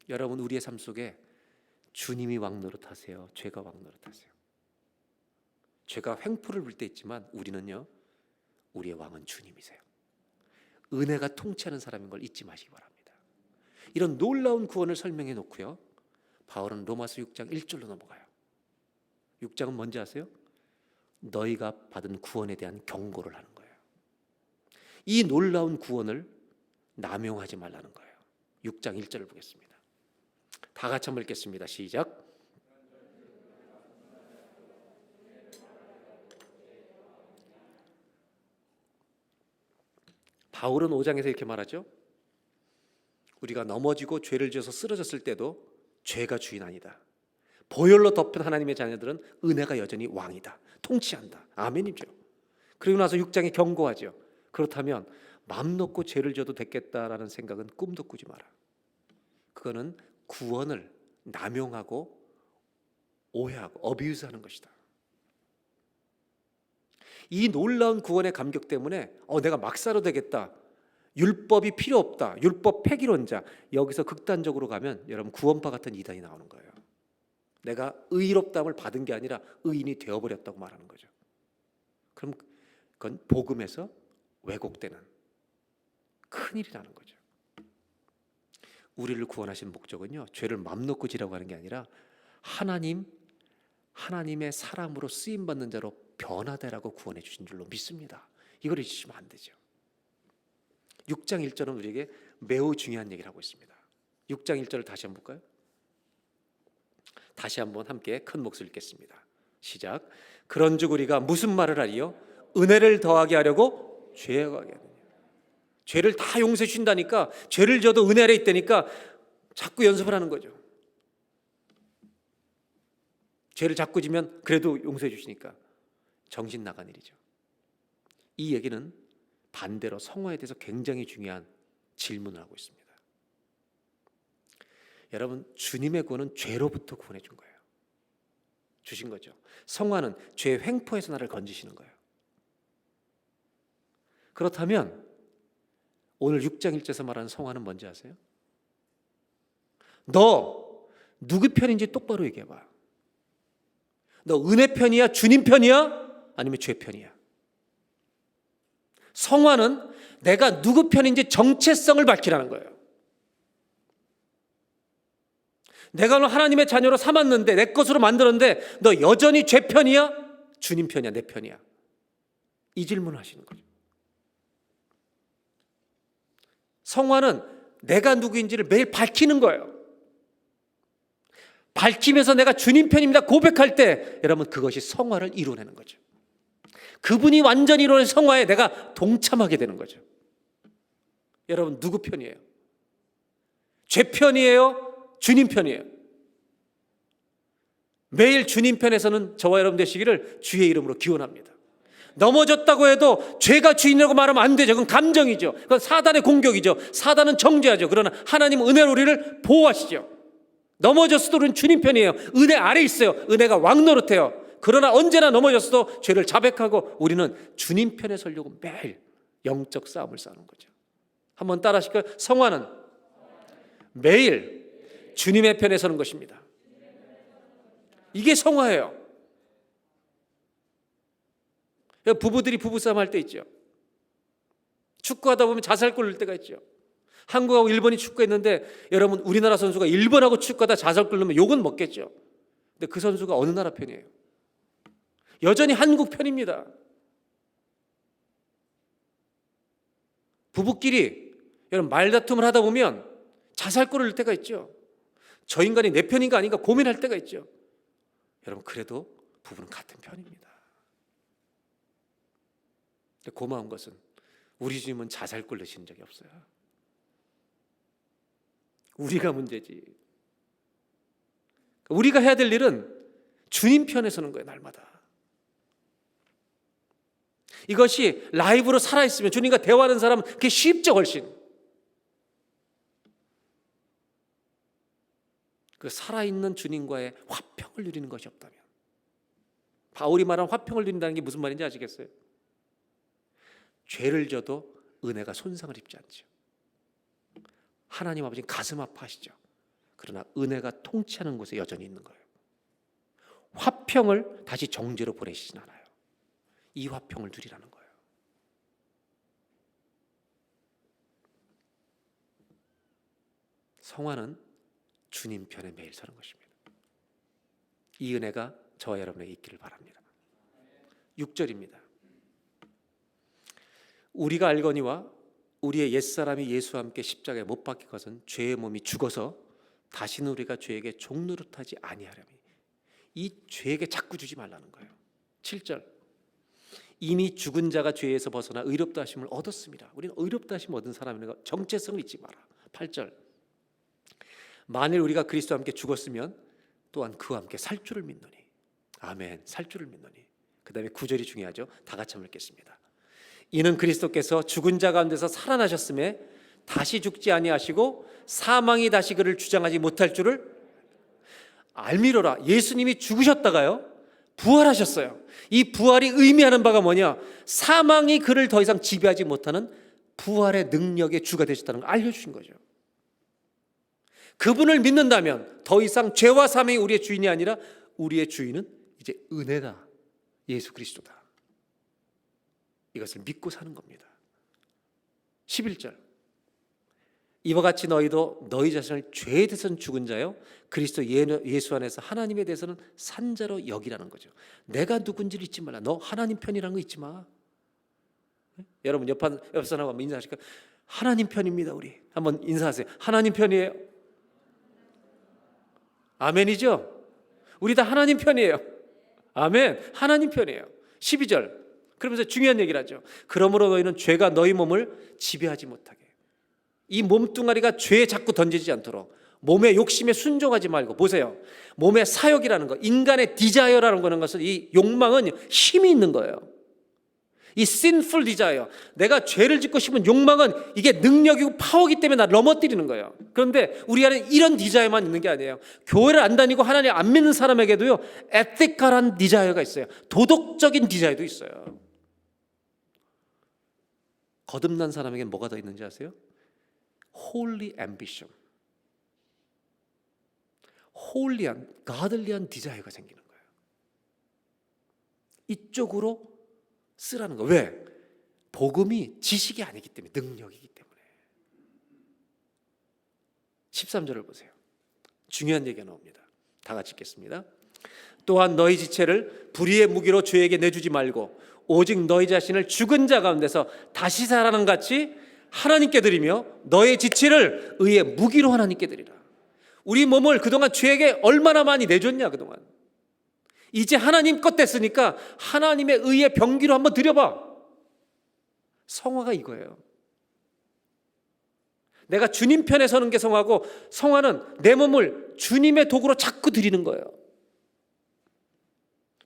여러분, 우리의 삶 속에 주님이 왕노릇하세요? 죄가 왕노릇하세요? 죄가 횡포를 불 때 있지만 우리는요, 우리의 왕은 주님이세요. 은혜가 통치하는 사람인 걸 잊지 마시기 바랍니다. 이런 놀라운 구원을 설명해 놓고요, 바울은 로마서 6장 1절로 넘어가요. 6장은 뭔지 아세요? 너희가 받은 구원에 대한 경고를 하는 거예요. 이 놀라운 구원을 남용하지 말라는 거예요. 6장 1절을 보겠습니다. 다 같이 한번 읽겠습니다. 시작. 바울은 5장에서 이렇게 말하죠. 우리가 넘어지고 죄를 지어서 쓰러졌을 때도 죄가 주인 아니다. 보혈로 덮은 하나님의 자녀들은 은혜가 여전히 왕이다. 통치한다. 아멘이죠. 그리고 나서 6장에 경고하죠. 그렇다면 맘 놓고 죄를 져도 됐겠다라는 생각은 꿈도 꾸지 마라. 그거는 구원을 남용하고 오해하고 어뷰즈하는 것이다. 이 놀라운 구원의 감격 때문에 내가 막 살아도 되겠다, 율법이 필요 없다, 율법 폐기론자, 여기서 극단적으로 가면 여러분 구원파 같은 이단이 나오는 거예요. 내가 의롭다함을 받은 게 아니라 의인이 되어버렸다고 말하는 거죠. 그럼 그건 복음에서 왜곡되는 큰일이라는 거죠. 우리를 구원하신 목적은요, 죄를 맘 놓고 지라고 하는 게 아니라 하나님의 사람으로 쓰임받는 자로 변화되라고 구원해 주신 줄로 믿습니다. 이걸 잊으시면 안 되죠. 6장 1절은 우리에게 매우 중요한 얘기를 하고 있습니다. 6장 1절을 다시 한번 볼까요? 다시 한번 함께 큰 목소리 읽겠습니다. 시작. 그런즉 우리가 무슨 말을 하리요? 은혜를 더하게 하려고 죄에 가게 하느냐. 죄를 다 용서해 주신다니까, 죄를 져도 은혜 아래 있다니까 자꾸 연습을 하는 거죠. 죄를 자꾸 지면 그래도 용서해 주시니까 정신 나간 일이죠. 이 얘기는 반대로 성화에 대해서 굉장히 중요한 질문을 하고 있습니다. 여러분, 주님의 구원은 죄로부터 구원해 준 거예요. 주신 거죠. 성화는 죄 횡포에서 나를 건지시는 거예요. 그렇다면 오늘 6장 1절에서 말하는 성화는 뭔지 아세요? 너 누구 편인지 똑바로 얘기해봐. 너 은혜 편이야? 주님 편이야? 아니면 죄 편이야? 성화는 내가 누구 편인지 정체성을 밝히라는 거예요. 내가 너 하나님의 자녀로 삼았는데, 내 것으로 만들었는데 너 여전히 죄 편이야? 주님 편이야? 내 편이야? 이 질문을 하시는 거죠. 성화는 내가 누구인지를 매일 밝히는 거예요. 밝히면서 내가 주님 편입니다 고백할 때 여러분, 그것이 성화를 이루어내는 거죠. 그분이 완전히 이루어낸 성화에 내가 동참하게 되는 거죠. 여러분, 누구 편이에요? 죄 편이에요? 주님 편이에요? 매일 주님 편에서는 저와 여러분 되시기를 주의 이름으로 기원합니다. 넘어졌다고 해도 죄가 주인이라고 말하면 안 되죠. 그건 감정이죠. 그건 사단의 공격이죠. 사단은 정죄하죠. 그러나 하나님은 은혜로 우리를 보호하시죠. 넘어졌어도 우리는 주님 편이에요. 은혜 아래 있어요. 은혜가 왕노릇해요. 그러나 언제나 넘어졌어도 죄를 자백하고 우리는 주님 편에 서려고 매일 영적 싸움을 싸우는 거죠. 한번 따라 하실까요? 성화는 매일 주님의 편에 서는 것입니다. 이게 성화예요. 부부들이 부부싸움 할 때 있죠. 축구하다 보면 자살골 날 때가 있죠. 한국하고 일본이 축구했는데 여러분 우리나라 선수가 일본하고 축구하다 자살 끓으면 욕은 먹겠죠. 근데 그 선수가 어느 나라 편이에요? 여전히 한국 편입니다. 부부끼리 여러분 말다툼을 하다 보면 자살골을 넣을 때가 있죠. 저 인간이 내 편인가 아닌가 고민할 때가 있죠. 여러분 그래도 부부는 같은 편입니다. 근데 고마운 것은 우리 주님은 자살골 넣으신 적이 없어요. 우리가 문제지. 우리가 해야 될 일은 주님 편에 서는 거예요. 날마다. 이것이 라이브로 살아있으면 주님과 대화하는 사람은 그게 쉽죠. 훨씬. 그 살아있는 주님과의 화평을 누리는 것이 없다면, 바울이 말한 화평을 누린다는 게 무슨 말인지 아시겠어요? 죄를 져도 은혜가 손상을 입지 않죠. 하나님 아버지 가슴 아파하시죠. 그러나 은혜가 통치하는 곳에 여전히 있는 거예요. 화평을 다시 정죄로 보내시진 않아요. 이 화평을 누리라는 거예요. 성화는 주님 편에 매일 서는 것입니다. 이 은혜가 저와 여러분에게 있기를 바랍니다. 6절입니다. 우리가 알거니와 우리의 옛사람이 예수와 함께 십자가에 못 박힌 것은 죄의 몸이 죽어서 다시는 우리가 죄에게 종노릇하지 아니하려니. 이 죄에게 자꾸 주지 말라는 거예요. 7절. 이미 죽은 자가 죄에서 벗어나 의롭다 하심을 얻었습니다. 우리는 의롭다 하심을 얻은 사람이니까 정체성을 잊지 마라. 8절. 만일 우리가 그리스도와 함께 죽었으면 또한 그와 함께 살 줄을 믿노니. 아멘. 살 줄을 믿노니. 그 다음에 9절이 중요하죠. 다 같이 한번 읽겠습니다. 이는 그리스도께서 죽은 자 가운데서 살아나셨음에 다시 죽지 아니하시고 사망이 다시 그를 주장하지 못할 줄을 알미로라. 예수님이 죽으셨다가요 부활하셨어요. 이 부활이 의미하는 바가 뭐냐? 사망이 그를 더 이상 지배하지 못하는 부활의 능력의 주가 되셨다는 걸 알려주신 거죠. 그분을 믿는다면 더 이상 죄와 사망이 우리의 주인이 아니라 우리의 주인은 이제 은혜다. 예수 그리스도다. 이것을 믿고 사는 겁니다. 11절. 이와 같이 너희도 너희 자신을 죄에 대해서는 죽은 자요 그리스도 예수 안에서 하나님에 대해서는 산 자로 여기라는 거죠. 내가 누군지를 잊지 말라. 너 하나님 편이라는 거 잊지 마. 여러분 옆 사람하고 한번 인사하실까? 하나님 편입니다. 우리 한번 인사하세요. 하나님 편이에요. 아멘이죠? 우리 다 하나님 편이에요. 아멘. 하나님 편이에요. 12절. 그러면서 중요한 얘기를 하죠. 그러므로 너희는 죄가 너희 몸을 지배하지 못하게. 이 몸뚱아리가 죄에 자꾸 던지지 않도록 몸의 욕심에 순종하지 말고. 보세요. 몸의 사욕이라는 거, 인간의 디자이어라는 거는 것은, 이 욕망은 힘이 있는 거예요. 이 sinful desire, 내가 죄를 짓고 싶은 욕망은 이게 능력이고 파워기 때문에 나를 넘어뜨리는 거예요. 그런데 우리 안에 이런 디자이어만 있는 게 아니에요. 교회를 안 다니고 하나님 안 믿는 사람에게도요 에티컬한 디자이어가 있어요. 도덕적인 디자이어도 있어요. 거듭난 사람에게는 뭐가 더 있는지 아세요? Holy ambition, 홀리한, 가들리한 디자이어가 생기는 거예요. 이쪽으로 쓰라는 거예요. 왜? 복음이 지식이 아니기 때문에, 능력이기 때문에. 13절을 보세요. 중요한 얘기가 나옵니다. 다 같이 읽겠습니다. 또한 너희 지체를 불의의 무기로 죄에게 내주지 말고 오직 너희 자신을 죽은 자 가운데서 다시 살아난 같이 하나님께 드리며 너의 지체를 의의 무기로 하나님께 드리라. 우리 몸을 그동안 죄에게 얼마나 많이 내줬냐 그동안. 이제 하나님 것 됐으니까 하나님의 의의 병기로 한번 드려봐. 성화가 이거예요. 내가 주님 편에 서는 게 성화고, 성화는 내 몸을 주님의 도구로 자꾸 드리는 거예요.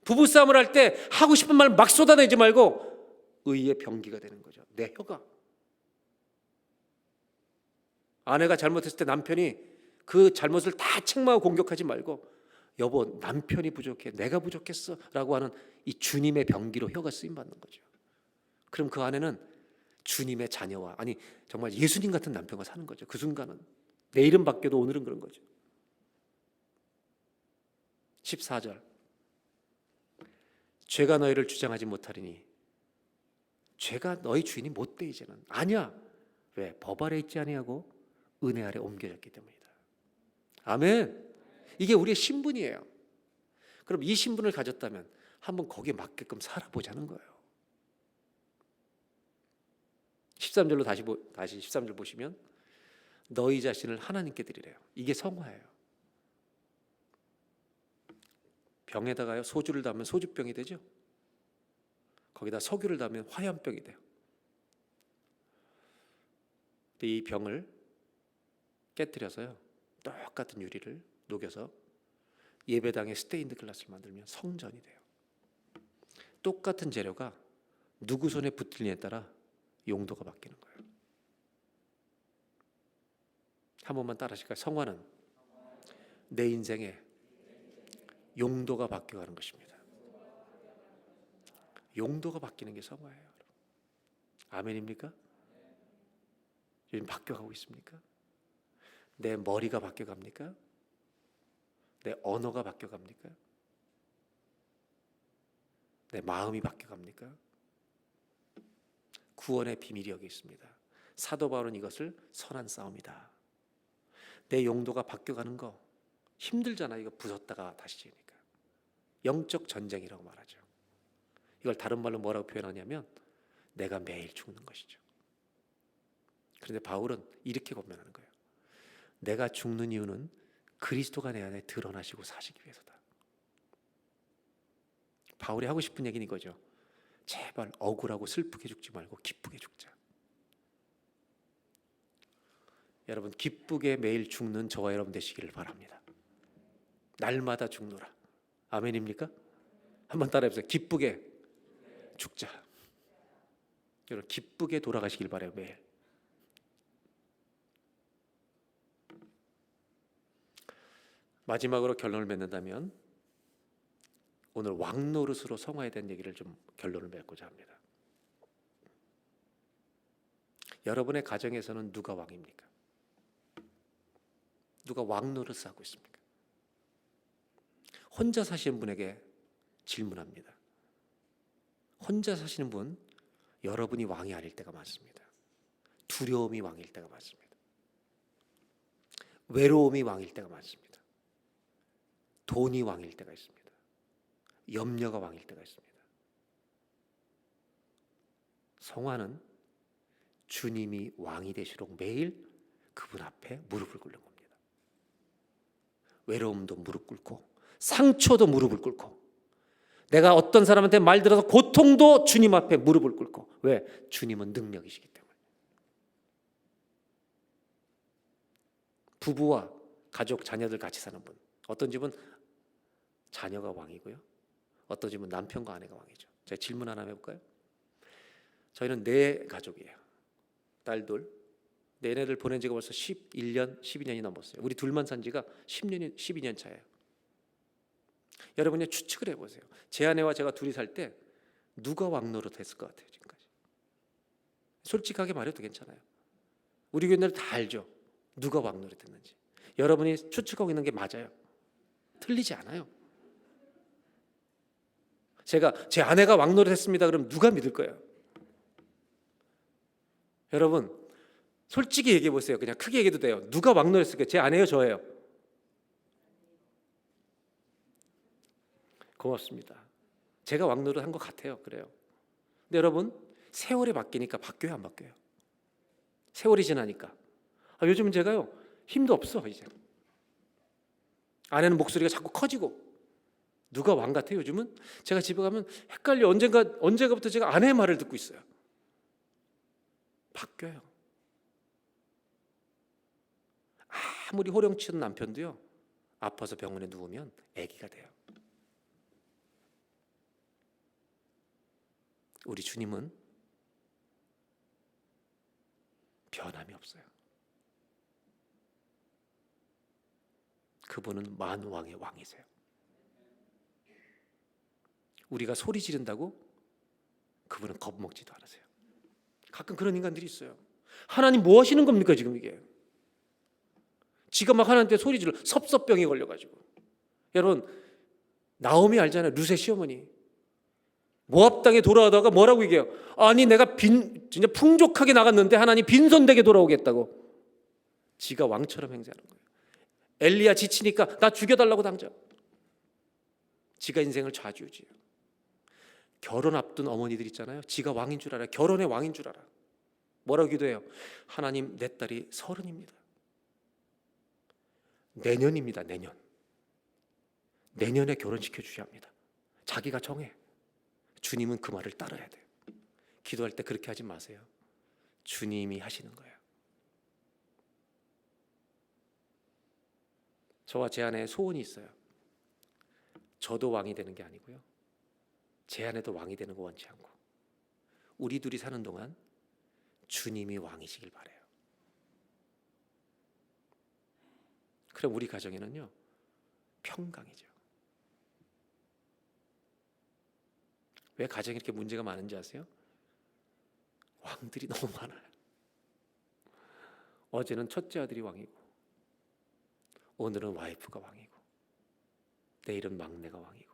부부싸움을 할 때 하고 싶은 말 막 쏟아내지 말고 의의 병기가 되는 거죠. 내 혀가. 아내가 잘못했을 때 남편이 그 잘못을 다 책망하고 공격하지 말고, 여보 남편이 부족해, 내가 부족했어 라고 하는 이 주님의 병기로 혀가 쓰임받는 거죠. 그럼 그 안에는 주님의 자녀와, 아니 정말 예수님 같은 남편과 사는 거죠. 그 순간은 내일은 바뀌어도 오늘은 그런 거죠. 14절. 죄가 너희를 주장하지 못하리니. 죄가 너희 주인이 못돼. 이제는 아니야. 왜? 법 아래 있지 아니하고 은혜 아래 옮겨졌기 때문이다. 아멘. 이게 우리의 신분이에요. 그럼 이 신분을 가졌다면 한번 거기에 맞게끔 살아보자는 거예요. 13절로 다시 13절 보시면 너희 자신을 하나님께 드리래요. 이게 성화예요. 병에다가요 소주를 담으면 소주병이 되죠. 거기다 석유를 담으면 화염병이 돼요. 근데 이 병을 깨뜨려서요 똑같은 유리를 녹여서 예배당의 스테인드 글라스를 만들면 성전이 돼요. 똑같은 재료가 누구 손에 붙느냐에 따라 용도가 바뀌는 거예요. 한 번만 따라 하실까요? 성화는 내 인생에 용도가 바뀌어가는 것입니다. 용도가 바뀌는 게 성화예요. 아멘입니까? 요즘 바뀌어가고 있습니까? 내 머리가 바뀌어갑니까? 내 언어가 바뀌어갑니까? 내 마음이 바뀌어갑니까? 구원의 비밀이 여기 있습니다. 사도 바울은 이것을 선한 싸움이다. 내 용도가 바뀌어가는 거 힘들잖아. 이거 부쉈다가 다시 지으니까. 영적 전쟁이라고 말하죠. 이걸 다른 말로 뭐라고 표현하냐면 내가 매일 죽는 것이죠. 그런데 바울은 이렇게 고면하는 거예요. 내가 죽는 이유는 그리스도가 내 안에 드러나시고 사시기 위해서다. 바울이 하고 싶은 얘기는 이거죠. 제발 억울하고 슬프게 죽지 말고 기쁘게 죽자. 여러분 기쁘게 매일 죽는 저와 여러분 되시기를 바랍니다. 날마다 죽노라. 아멘입니까? 한번 따라해보세요. 기쁘게 죽자. 여러분 기쁘게 돌아가시길 바라요. 매일. 마지막으로 결론을 맺는다면 오늘 왕노릇으로 성화에 대한 얘기를 좀 결론을 맺고자 합니다. 여러분의 가정에서는 누가 왕입니까? 누가 왕노릇을 하고 있습니까? 혼자 사시는 분에게 질문합니다. 혼자 사시는 분, 여러분이 왕이 아닐 때가 많습니다. 두려움이 왕일 때가 많습니다. 외로움이 왕일 때가 많습니다. 돈이 왕일 때가 있습니다. 염려가 왕일 때가 있습니다. 성화는 주님이 왕이 되시도록 매일 그분 앞에 무릎을 꿇는 겁니다. 외로움도 무릎 꿇고 상처도 무릎을 꿇고 내가 어떤 사람한테 말 들어서 고통도 주님 앞에 무릎을 꿇고. 왜? 주님은 능력이시기 때문에. 부부와 가족, 자녀들 같이 사는 분, 어떤 집은 자녀가 왕이고요, 어떤 집은 남편과 아내가 왕이죠. 제가 질문 하나 해볼까요? 저희는 4가족이에요. 딸 둘. 내내를 보낸 지가 벌써 11년, 12년이 넘었어요. 우리 둘만 산 지가 10년, 12년 차예요. 여러분이 추측을 해보세요. 제 아내와 제가 둘이 살 때 누가 왕노릇 했을 것 같아요? 지금까지. 솔직하게 말해도 괜찮아요. 우리 교인들 다 알죠. 누가 왕노릇 했는지. 여러분이 추측하고 있는 게 맞아요. 틀리지 않아요. 제가 제 아내가 왕노릇 했습니다. 그럼 누가 믿을 거예요? 여러분 솔직히 얘기해 보세요. 그냥 크게 얘기해도 돼요. 누가 왕노릇 했을까요? 제 아내요, 저예요? 고맙습니다. 제가 왕노릇 한 것 같아요. 그래요. 근데 여러분 세월이 바뀌니까 바뀌어요, 안 바뀌어요? 세월이 지나니까 요즘은 제가요 힘도 없어. 이제 아내는 목소리가 자꾸 커지고. 누가 왕 같아요? 요즘은 제가 집에 가면 헷갈려. 언젠가부터 제가 아내의 말을 듣고 있어요. 바뀌어요. 아무리 호령치는 남편도요 아파서 병원에 누우면 아기가 돼요. 우리 주님은 변함이 없어요. 그분은 만왕의 왕이세요. 우리가 소리 지른다고 그분은 겁먹지도 않으세요. 가끔 그런 인간들이 있어요. 하나님 뭐 하시는 겁니까 지금 이게? 지가 막 하나님한테 소리 질러. 섭섭병이 걸려가지고. 여러분 나오미 알잖아요. 루세 시어머니. 모압 땅에 돌아오다가 뭐라고 얘기해요? 아니 내가 진짜 풍족하게 나갔는데 하나님 빈손되게 돌아오겠다고. 지가 왕처럼 행세하는 거예요. 엘리야 지치니까 나 죽여달라고 당장. 지가 인생을 좌지우지해요. 결혼 앞둔 어머니들 있잖아요. 지가 왕인 줄 알아. 결혼의 왕인 줄 알아. 뭐라고 기도해요? 하나님 내 딸이 30입니다. 내년입니다. 내년에 결혼시켜 주셔야 합니다. 자기가 정해. 주님은 그 말을 따라야 돼요. 기도할 때 그렇게 하지 마세요. 주님이 하시는 거예요. 저와 제 아내의 소원이 있어요. 저도 왕이 되는 게 아니고요, 제 아내도 왕이 되는 거 원치 않고 우리 둘이 사는 동안 주님이 왕이시길 바라요. 그럼 우리 가정에는요 평강이죠. 왜 가정에 이렇게 문제가 많은지 아세요? 왕들이 너무 많아요. 어제는 첫째 아들이 왕이고 오늘은 와이프가 왕이고 내일은 막내가 왕이고.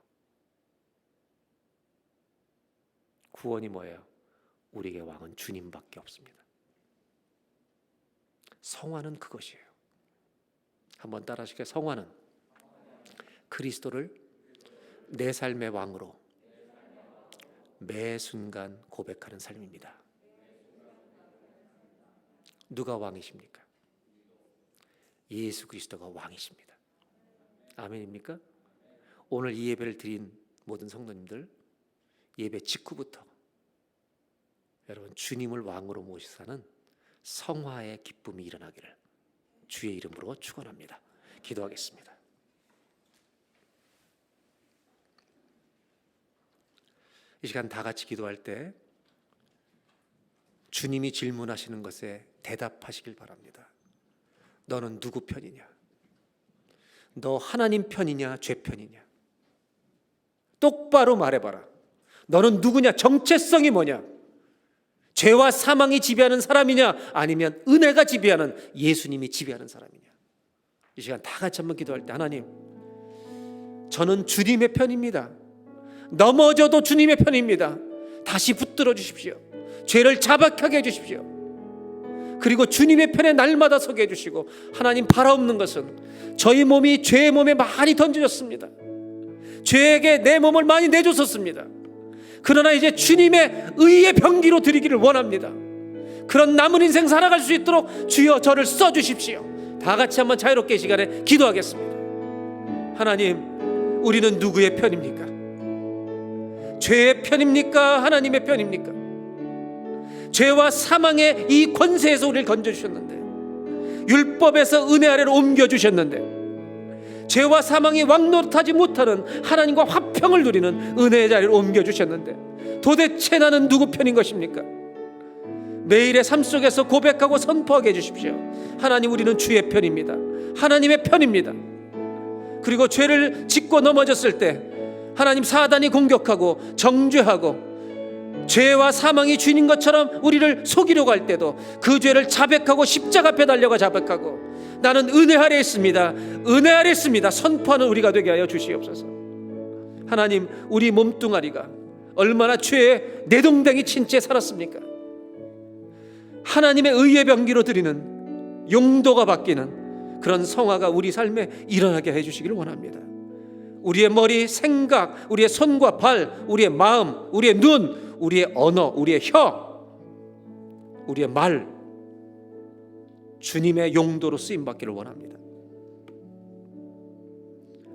구원이 뭐예요? 우리에게 왕은 주님밖에 없습니다. 성화는 그것이에요. 한번 따라 하실게요. 성화는 그리스도를 내 삶의 왕으로 매 순간 고백하는 삶입니다. 누가 왕이십니까? 예수 그리스도가 왕이십니다. 아멘입니까? 오늘 이 예배를 드린 모든 성도님들, 예배 직후부터 여러분 주님을 왕으로 모시고 사는 성화의 기쁨이 일어나기를 주의 이름으로 축원합니다. 기도하겠습니다. 이 시간 다 같이 기도할 때 주님이 질문하시는 것에 대답하시길 바랍니다. 너는 누구 편이냐? 너 하나님 편이냐? 죄 편이냐? 똑바로 말해봐라. 너는 누구냐? 정체성이 뭐냐? 죄와 사망이 지배하는 사람이냐? 아니면 은혜가 지배하는 예수님이 지배하는 사람이냐? 이 시간 다 같이 한번 기도할 때, 하나님, 저는 주님의 편입니다. 넘어져도 주님의 편입니다. 다시 붙들어 주십시오. 죄를 자박하게 해주십시오. 그리고 주님의 편에 날마다 서게 해주시고, 하나님, 바라옵는 것은 저희 몸이 죄의 몸에 많이 던져졌습니다. 죄에게 내 몸을 많이 내줬었습니다. 그러나 이제 주님의 의의 병기로 드리기를 원합니다. 그런 남은 인생 살아갈 수 있도록 주여 저를 써주십시오. 다 같이 한번 자유롭게 이 시간에 기도하겠습니다. 하나님, 우리는 누구의 편입니까? 죄의 편입니까? 하나님의 편입니까? 죄와 사망의 이 권세에서 우리를 건져주셨는데, 율법에서 은혜 아래로 옮겨주셨는데, 죄와 사망이 왕노릇하지 못하는 하나님과 화평을 누리는 은혜의 자리로 옮겨주셨는데, 도대체 나는 누구 편인 것입니까? 매일의 삶 속에서 고백하고 선포하게 해주십시오. 하나님, 우리는 주의 편입니다. 하나님의 편입니다. 그리고 죄를 짓고 넘어졌을 때 하나님, 사단이 공격하고 정죄하고 죄와 사망이 주인인 것처럼 우리를 속이려고 할 때도 그 죄를 자백하고 십자가 앞에 달려가 자백하고, 나는 은혜 아래 있습니다, 은혜 아래 있습니다 선포하는 우리가 되게 하여 주시옵소서. 하나님, 우리 몸뚱아리가 얼마나 죄에 내동댕이 친 채 살았습니까? 하나님의 의의 병기로 드리는 용도가 바뀌는 그런 성화가 우리 삶에 일어나게 해주시기를 원합니다. 우리의 머리, 생각, 우리의 손과 발, 우리의 마음, 우리의 눈, 우리의 언어, 우리의 혀, 우리의 말, 주님의 용도로 쓰임받기를 원합니다.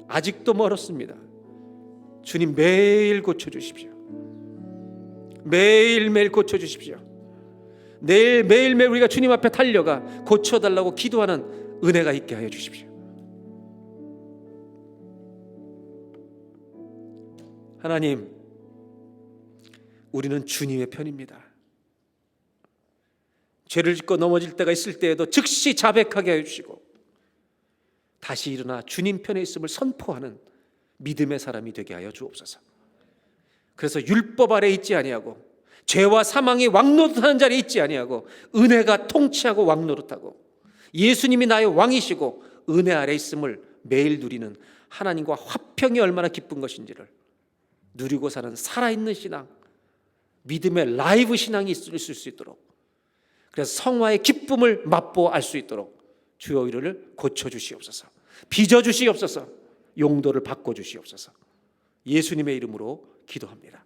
아직도 멀었습니다. 주님, 매일 고쳐주십시오. 매일매일 고쳐주십시오. 매일매일 우리가 주님 앞에 달려가 고쳐달라고 기도하는 은혜가 있게 하여 주십시오. 하나님, 우리는 주님의 편입니다. 죄를 짓고 넘어질 때가 있을 때에도 즉시 자백하게 해주시고 다시 일어나 주님 편에 있음을 선포하는 믿음의 사람이 되게 하여 주옵소서. 그래서 율법 아래 있지 아니하고 죄와 사망이 왕노릇하는 자리에 있지 아니하고 은혜가 통치하고 왕노릇하고 예수님이 나의 왕이시고 은혜 아래 있음을 매일 누리는 하나님과 화평이 얼마나 기쁜 것인지를 누리고 사는 살아있는 신앙, 믿음의 라이브 신앙이 있을 수 있도록, 그래서 성화의 기쁨을 맛보아 알 수 있도록 주여 우리를 고쳐주시옵소서, 빚어주시옵소서, 용도를 바꿔주시옵소서. 예수님의 이름으로 기도합니다.